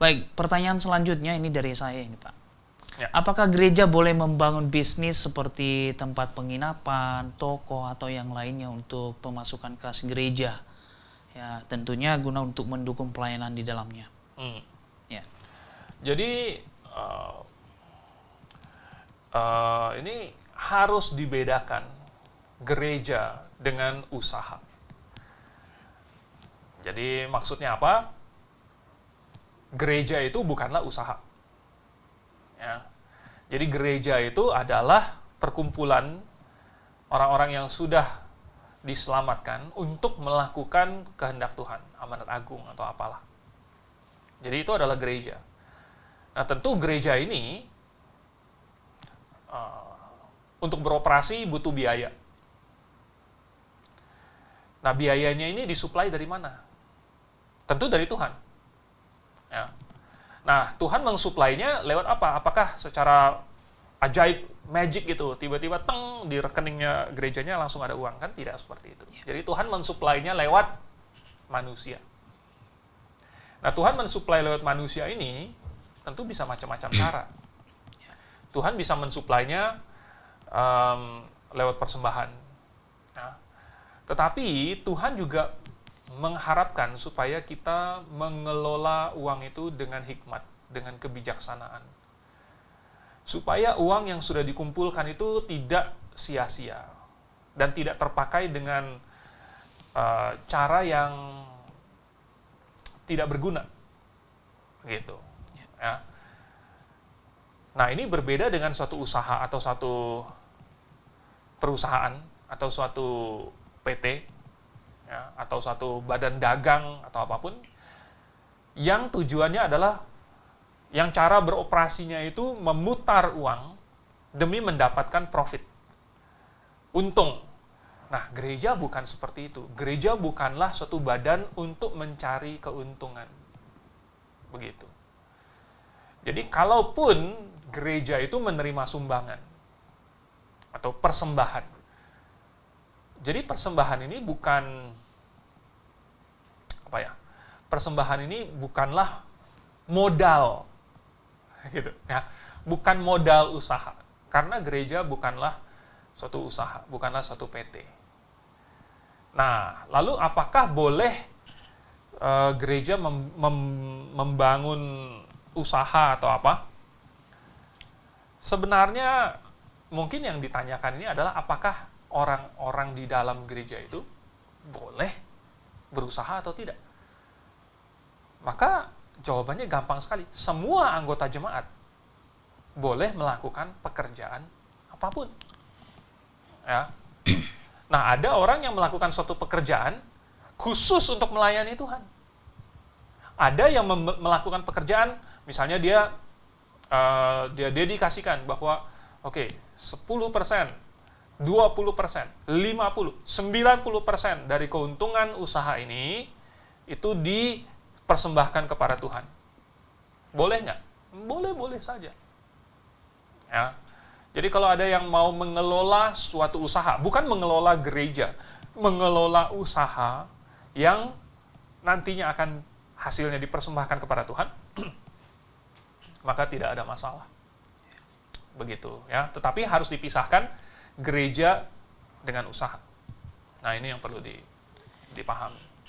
Baik, pertanyaan selanjutnya ini dari saya ini Pak. Ya. Apakah gereja boleh membangun bisnis seperti tempat penginapan, toko, atau yang lainnya untuk pemasukan kas gereja? Ya, tentunya guna untuk mendukung pelayanan di dalamnya. Ya. Jadi ini harus dibedakan gereja dengan usaha. Jadi maksudnya apa? Gereja itu bukanlah usaha. Ya. Jadi gereja itu adalah perkumpulan orang-orang yang sudah diselamatkan untuk melakukan kehendak Tuhan, amanat agung atau apalah. Jadi itu adalah gereja. Nah tentu gereja ini untuk beroperasi butuh biaya. Nah biayanya ini disuplai dari mana? Tentu dari Tuhan. Ya. Nah, Tuhan mensuplainya lewat apa? Apakah secara ajaib, magic gitu, tiba-tiba teng di rekeningnya gerejanya langsung ada uang? Kan tidak seperti itu. Jadi Tuhan mensuplainya lewat manusia. Nah, Tuhan mensuplai lewat manusia ini tentu bisa macam-macam cara. Tuhan bisa mensuplainya lewat persembahan. Nah, tetapi Tuhan juga mengharapkan supaya kita mengelola uang itu dengan hikmat, dengan kebijaksanaan. Supaya uang yang sudah dikumpulkan itu tidak sia-sia dan tidak terpakai dengan cara yang tidak berguna. Gitu. Ya. Nah, ini berbeda dengan suatu usaha atau suatu perusahaan atau suatu PT, ya, atau satu badan dagang atau apapun yang tujuannya adalah yang cara beroperasinya itu memutar uang demi mendapatkan profit, untung. Nah, gereja bukan seperti itu. Gereja bukanlah suatu badan untuk mencari keuntungan. Begitu. Jadi kalaupun gereja itu menerima sumbangan atau persembahan, jadi persembahan ini bukan apa ya? Persembahan ini bukanlah modal, gitu ya. Bukan modal usaha. Karena gereja bukanlah suatu usaha, bukanlah suatu PT. Nah, lalu apakah boleh gereja membangun usaha atau apa? Sebenarnya mungkin yang ditanyakan ini adalah apakah orang-orang di dalam gereja itu boleh berusaha atau tidak? Maka jawabannya gampang sekali. Semua anggota jemaat boleh melakukan pekerjaan apapun. Ya. Nah, ada orang yang melakukan suatu pekerjaan khusus untuk melayani Tuhan. Ada yang melakukan pekerjaan, misalnya dia dedikasikan bahwa oke, 10%, 20%, 50%, 90% dari keuntungan usaha ini itu dipersembahkan kepada Tuhan. Boleh nggak? Boleh-boleh saja. Ya. Jadi kalau ada yang mau mengelola suatu usaha, bukan mengelola gereja, mengelola usaha yang nantinya akan hasilnya dipersembahkan kepada Tuhan, maka tidak ada masalah. Begitu ya. Tetapi harus dipisahkan gereja dengan usaha. Nah, ini yang perlu dipahami.